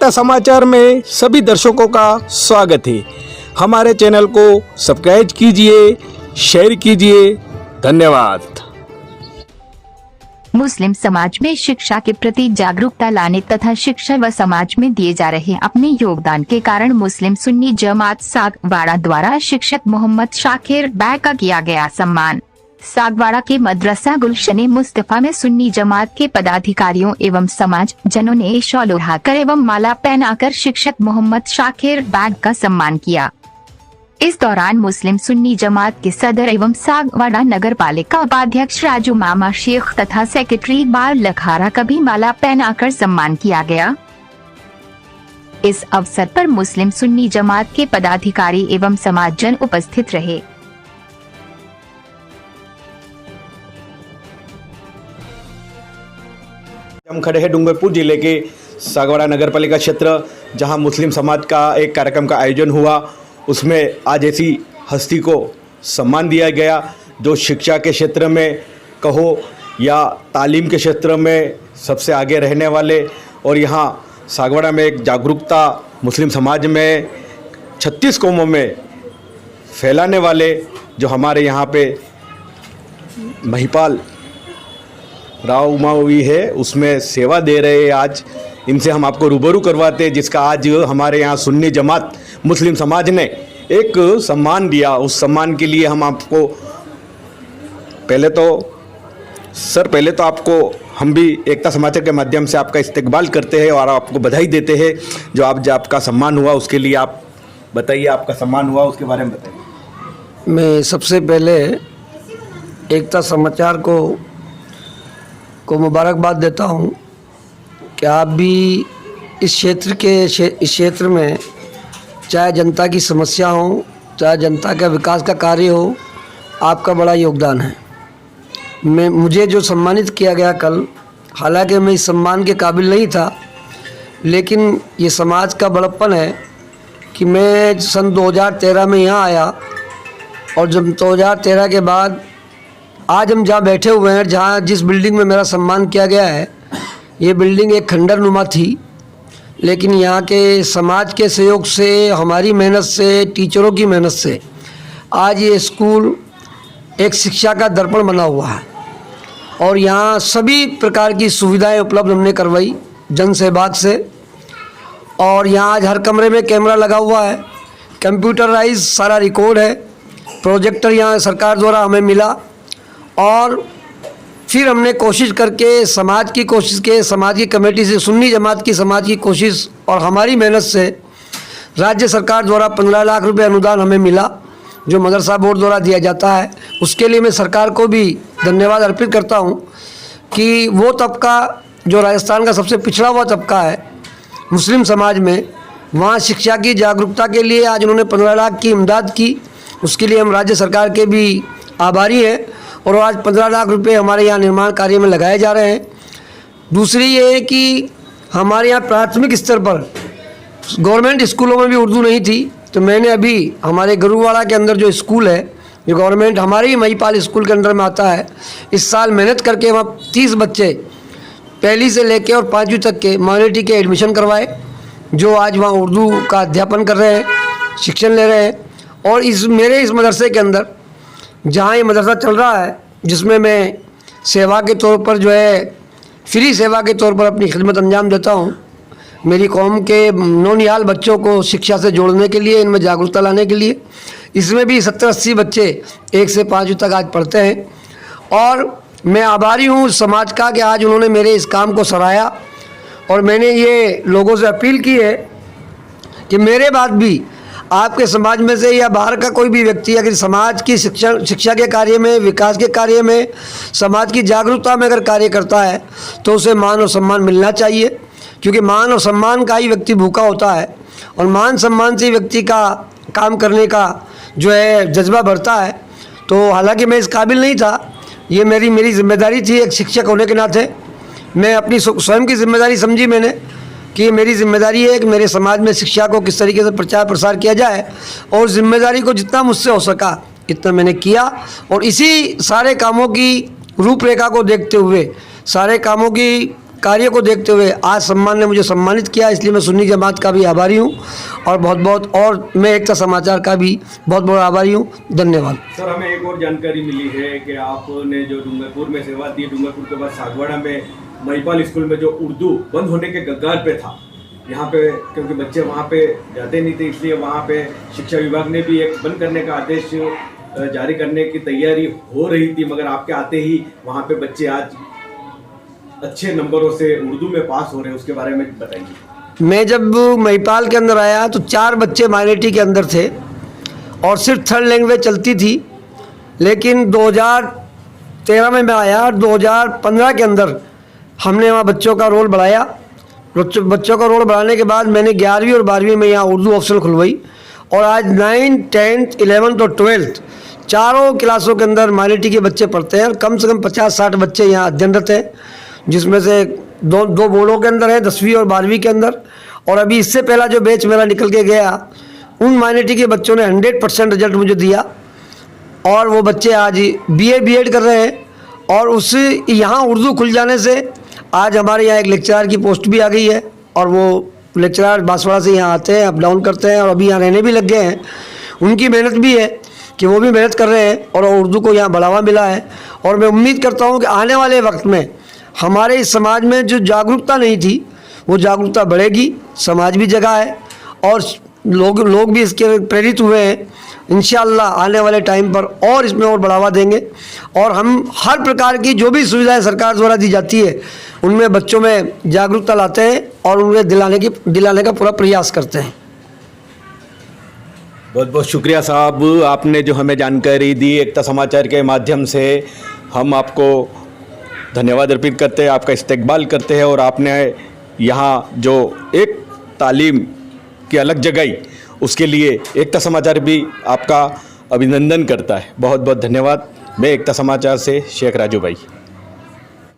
एकता समाचार में सभी दर्शकों का स्वागत है। हमारे चैनल को सब्सक्राइब कीजिए, शेयर कीजिए। धन्यवाद। मुस्लिम समाज में शिक्षा के प्रति जागरूकता लाने तथा शिक्षा व समाज में दिए जा रहे अपने योगदान के कारण मुस्लिम सुन्नी जमात सागवाड़ा द्वारा शिक्षक मोहम्मद शाकिर बैग का किया गया सम्मान। सागवाड़ा के मदरसा गुलशन मुस्तफा में सुन्नी जमात के पदाधिकारियों एवं समाज जनों ने शॉल ओढ़ाकर एवं माला पहनाकर शिक्षक मोहम्मद शाकिर बैग का सम्मान किया। इस दौरान मुस्लिम सुन्नी जमात के सदर एवं सागवाड़ा नगर पालिका उपाध्यक्ष राजू मामा शेख तथा सेक्रेटरी बार लखारा का भी माला पहनाकर सम्मान किया गया। इस अवसर पर मुस्लिम सुन्नी जमात के पदाधिकारी एवं समाजजन उपस्थित रहे। हम खड़े हैं डूंगरपुर जिले के सागवाड़ा नगर पालिका क्षेत्र, जहां मुस्लिम समाज का एक कार्यक्रम का आयोजन हुआ। उसमें आज ऐसी हस्ती को सम्मान दिया गया जो शिक्षा के क्षेत्र में कहो या तालीम के क्षेत्र में सबसे आगे रहने वाले, और यहाँ सागवाड़ा में एक जागरूकता मुस्लिम समाज में 36 कौमों में फैलाने वाले जो हमारे यहाँ पे महिपाल राव उमावी है, उसमें सेवा दे रहे हैं। आज इनसे हम आपको रूबरू करवाते हैं, जिसका आज हमारे यहाँ सुन्नी जमात मुस्लिम समाज ने एक सम्मान दिया। उस सम्मान के लिए हम आपको पहले तो आपको हम भी एकता समाचार के माध्यम से आपका इस्तकबाल करते हैं और आपको बधाई देते हैं जो आपका सम्मान हुआ। उसके लिए आप बताइए, आपका सम्मान हुआ उसके बारे में बताइए। मैं सबसे पहले एकता समाचार को मुबारकबाद देता हूं कि आप भी इस क्षेत्र में चाहे जनता की समस्या हो, चाहे जनता का विकास का कार्य हो, आपका बड़ा योगदान है। मुझे जो सम्मानित किया गया कल, हालांकि मैं इस सम्मान के काबिल नहीं था, लेकिन ये समाज का बड़प्पन है कि मैं सन 2013 में यहाँ आया और जब 2013 के बाद आज हम जहाँ बैठे हुए हैं, जहाँ जिस बिल्डिंग में मेरा सम्मान किया गया है, ये बिल्डिंग एक खंडरनुमा थी, लेकिन यहाँ के समाज के सहयोग से, हमारी मेहनत से, टीचरों की मेहनत से आज ये स्कूल एक शिक्षा का दर्पण बना हुआ है और यहाँ सभी प्रकार की सुविधाएं उपलब्ध हमने करवाई जन सहभाग से। और यहाँ आज हर कमरे में कैमरा लगा हुआ है, कंप्यूटराइज सारा रिकॉर्ड है, प्रोजेक्टर यहाँ सरकार द्वारा हमें मिला और फिर हमने कोशिश करके समाज की कमेटी से, सुन्नी जमात की समाज की कोशिश और हमारी मेहनत से राज्य सरकार द्वारा 15 लाख रुपए अनुदान हमें मिला जो मदरसा बोर्ड द्वारा दिया जाता है। उसके लिए मैं सरकार को भी धन्यवाद अर्पित करता हूं कि वो तबका जो राजस्थान का सबसे पिछड़ा हुआ तबका है मुस्लिम समाज में, वहाँ शिक्षा की जागरूकता के लिए आज उन्होंने 15 लाख की इमदाद की। उसके लिए हम राज्य सरकार के भी आभारी हैं और आज 15 लाख रुपए हमारे यहाँ निर्माण कार्य में लगाए जा रहे हैं। दूसरी ये है कि हमारे यहाँ प्राथमिक स्तर पर गवर्नमेंट स्कूलों में भी उर्दू नहीं थी, तो मैंने अभी हमारे गुरुवाड़ा के अंदर जो स्कूल है, जो गवर्नमेंट हमारे ही महिपाल स्कूल के अंदर में आता है, इस साल मेहनत करके वहाँ 30 बच्चे पहली से लेकर और 5वीं तक के माइनॉरिटी के एडमिशन करवाए, जो आज वहाँ उर्दू का अध्यापन कर रहे हैं, शिक्षण ले रहे हैं। और मेरे इस मदरसे के अंदर जहाँ ये मदरसा चल रहा है, जिसमें मैं सेवा के तौर पर जो है फ्री सेवा के तौर पर अपनी खिदमत अंजाम देता हूँ, मेरी कौम के नौनिहाल बच्चों को शिक्षा से जोड़ने के लिए, इनमें जागरूकता लाने के लिए, इसमें भी 70-80 बच्चे 1 से 5 तक आज पढ़ते हैं। और मैं आभारी हूँ उस समाज का कि आज उन्होंने मेरे इस काम को सराहा और मैंने ये लोगों से अपील की है कि मेरे बाद भी आपके समाज में से या बाहर का कोई भी व्यक्ति अगर समाज की शिक्षा के कार्य में, विकास के कार्य में, समाज की जागरूकता में अगर कार्य करता है तो उसे मान और सम्मान मिलना चाहिए, क्योंकि मान और सम्मान का ही व्यक्ति भूखा होता है और मान सम्मान से व्यक्ति का काम करने का जो है जज्बा बढ़ता है। तो हालांकि मैं इस काबिल नहीं था, ये मेरी जिम्मेदारी थी एक शिक्षक होने के नाते। मैं अपनी स्वयं की जिम्मेदारी समझी मैंने कि मेरी जिम्मेदारी है कि मेरे समाज में शिक्षा को किस तरीके से प्रचार प्रसार किया जाए, और जिम्मेदारी को जितना मुझसे हो सका इतना मैंने किया। और इसी सारे कामों की रूपरेखा को देखते हुए, सारे कामों की कार्य को देखते हुए आज सम्मान ने मुझे सम्मानित किया, इसलिए मैं सुन्नी जमात का भी आभारी हूँ और और मैं एकता समाचार का भी बहुत बहुत आभारी हूँ। धन्यवाद। सर, हमें एक और जानकारी मिली है कि आपने जो डूंगरपुर में सेवा दी, डूंगरपुर के बाद सागवाड़ा में महिपाल स्कूल में जो उर्दू बंद होने के कगार पे था, यहाँ पे क्योंकि बच्चे वहाँ पे जाते नहीं थे, इसलिए वहाँ पे शिक्षा विभाग ने भी एक बंद करने का आदेश जारी करने की तैयारी हो रही थी, मगर आपके आते ही वहाँ पे बच्चे आज अच्छे नंबरों से उर्दू में पास हो रहे हैं, उसके बारे में बताइए। मैं जब महिपाल के अंदर आया तो 4 बच्चे माइनॉरिटी के अंदर थे और सिर्फ थर्ड लैंग्वेज चलती थी, लेकिन 2013 में मैं आया और 2015 के अंदर हमने वहाँ बच्चों का रोल बढ़ाया। बच्चों का रोल बढ़ाने के बाद मैंने 11वीं और 12वीं में यहाँ उर्दू ऑप्शनल खुलवाई और आज 9th, 10th, 11th और 12th चारों क्लासों के अंदर माइनॉरिटी के बच्चे पढ़ते हैं और कम से कम 50-60 बच्चे यहाँ अध्ययनरत हैं, जिसमें से दो बोर्डों के अंदर है, 10वीं और 12वीं के अंदर। और अभी इससे पहला जो बैच मेरा निकल के गया, उन माइनॉरिटी के बच्चों ने 100% रिजल्ट मुझे दिया और वो बच्चे आज BA BEd कर रहे हैं। और उस यहाँ उर्दू खुल जाने से आज हमारे यहाँ एक लेक्चरर की पोस्ट भी आ गई है और वो लेक्चरर बांसवाड़ा से यहाँ आते हैं, अप डाउन करते हैं और अभी यहाँ रहने भी लग गए हैं। उनकी मेहनत भी है कि वो भी मेहनत कर रहे हैं और उर्दू को यहाँ बढ़ावा मिला है। और मैं उम्मीद करता हूँ कि आने वाले वक्त में हमारे इस समाज में जो जागरूकता नहीं थी वो जागरूकता बढ़ेगी, समाज भी जगा है और लोग भी इसके प्रेरित हुए हैं। इंशाअल्लाह आने वाले टाइम पर और इसमें और बढ़ावा देंगे और हम हर प्रकार की जो भी सुविधाएं सरकार द्वारा दी जाती है उनमें बच्चों में जागरूकता लाते हैं और उन्हें दिलाने का पूरा प्रयास करते हैं। बहुत बहुत शुक्रिया साहब, आपने जो हमें जानकारी दी एकता समाचार के माध्यम से, हम आपको धन्यवाद अर्पित करते हैं, आपका इस्तकबाल करते हैं और आपने यहाँ जो एक तालीम की अलग जगाई उसके लिए एकता समाचार भी आपका अभिनंदन करता है। बहुत बहुत धन्यवाद। मैं एकता समाचार से शेख राजू भाई।